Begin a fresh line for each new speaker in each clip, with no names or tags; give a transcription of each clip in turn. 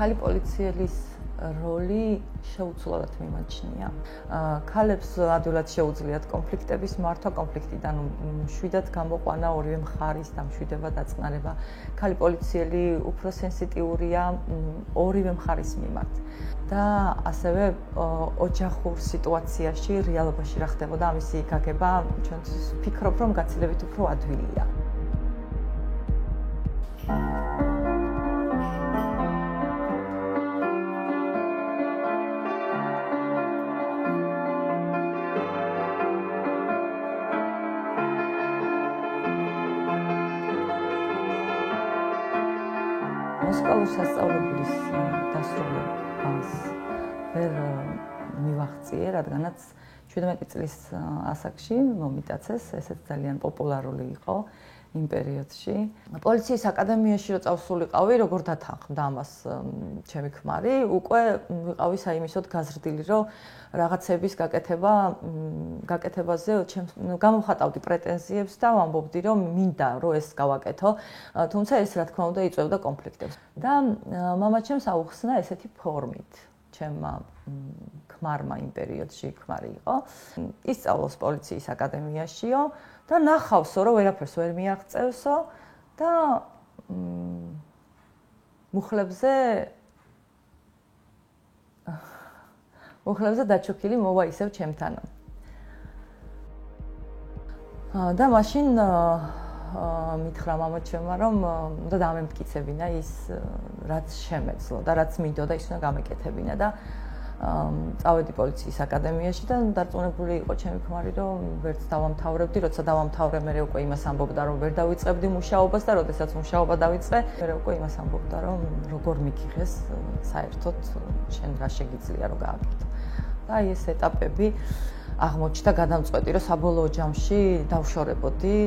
ქალი პოლიციელის როლი შეუცვლელად მიმაჩნია. ქალებს ადვილად შეუძლიათ კონფლიქტების მართვა, კონფლიქტიდან მშვიდად გამოყვანა ორივე მხარის დამშვიდება, დაწყნარება. ქალი პოლიციელი უფრო სენსიტიურია ორივე მხარის მიმართ. და ასევე ოჯახურ სიტუაციაში რეალობაში რა ხდებოდა ამისი გაგება, ჩვენ ვფიქრობ, რომ გაცილებით უფრო ადვილია. მოსკოვის სასწავლებლის დასრულებას ვერ მივაღწიე, რადგანაც 17 წლის ასაკში მომიტაცეს, ესეც ძალიან პოპულარული იყო იმ პერიოდში. პოლიციის აკადემიაში რო წავსულიყავი, როგორ დათანხმდა ამას ჩემი ქმარი, უკვე ვიყავი საიმისოდ გაზრდილი, რომ რაღაცების გაკეთებაზე გამოვხატავდი პრეტენზიებს და ვამბობდი, რომ მინდა რომ ეს გავაკეთო, თუმცა ეს რა თქმა უნდა იწვევდა კონფლიქტებს. და მამაჩემს აუხსნა ესეთი ფორმით. ჩემმა ქმარმა იმ პერიოდში ქმარი იყო. ისწავლოს პოლიციის აკადემიაშიო და ნახავსო, რომ ვერაფერს ვერ მიაღწევსო და მუხლებზე დაჩოქილი მოვა ისევ ჩემთანო. და მაშინ მითხრა მამაჩემმა, რომ უნდა დამემტკიცებინა ის, რაც შემეძლო და რაც მინდოდა ის უნდა გამეკეთებინა და წავედი პოლიციის აკადემიაში და დარწმუნებული იყო ჩემი ქმარი, რომ ვერც დავამთავრებდი, როცა დავამთავრე, მე უკვე იმას ამბობდა, რომ ვერ დავიწყებდი მუშაობას და როდესაც მუშაობა დავიწყე, მე უკვე იმას ამბობდა, რომ როგორ მიგიღეს საერთოდ შენ რა შეგიძლია რომ გააკეთო. და აი ეს ეტაპები აღმოჩნდა გადამწყვეტი, რომ საბოლოო ჯამში დავშორებოდი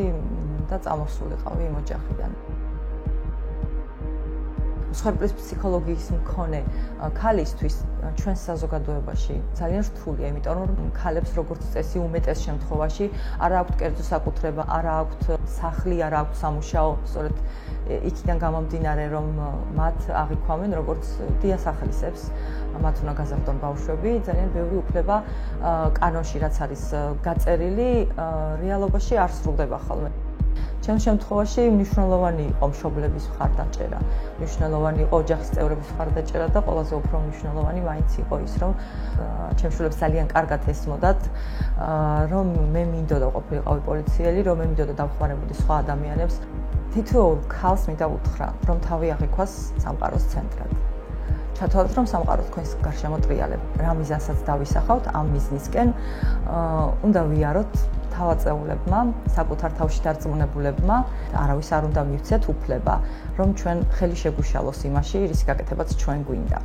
და წამოსულიყავი იმ ოჯახიდან. მსხვერპლის ფსიქოლოგიის მქონე ქალისთვის ჩვენ საზოგადოებაში ძალიან რთულია, იმიტომ რომ ქალებს როგორც წესი უმეტეს შემთხვევაში არ აქვთ კერძო საკუთრება, არ აქვთ სახლი, არ აქვთ სამუშაო, სწორედ იქიდან გამომდინარე, რომ მათ აღიქვამენ როგორც დიასახლისებს, მათ უნდა გაზარდონ ბავშვები, ძალიან ბევრი უფლება კანონში რაც არის გაწერილი, რეალობაში არ სრულდება ხოლმე. ჩემ შემთხვევაში მნიშვნელოვანი იყო მშობლების მხარდაჭერა, მნიშვნელოვანი იყო ოჯახის წევრების მხარდაჭერა და ყველაზე უფრო მნიშვნელოვანი მაინც იყო ის, რომ ჩემ შვილებს ძალიან კარგად ესმოდათ, რომ მე მინდოდა ყოფილიყავი პოლიციელი, რომ მე მინდოდა დავხმარებოდი სხვა ადამიანებს. თითოეულ ქალს მინდა უთხრა, რომ თავი აღიქვას სამყაროს ცენტრად. ჩათვალეთ, რომ სამყარო თქვენს გარშემო ტრიალება. რა მიზანსაც დავისახავთ ამ მიზნისკენ, უნდა ვიაროთ თავაწეულებმა, საკუთარ თავში დარწმუნებულებმა, არავის არ უნდა მივცეთ უფლება, რომ ჩვენ ხელი შეგვიშალოს იმაში, რის გაკეთებაც ჩვენ გვინდა.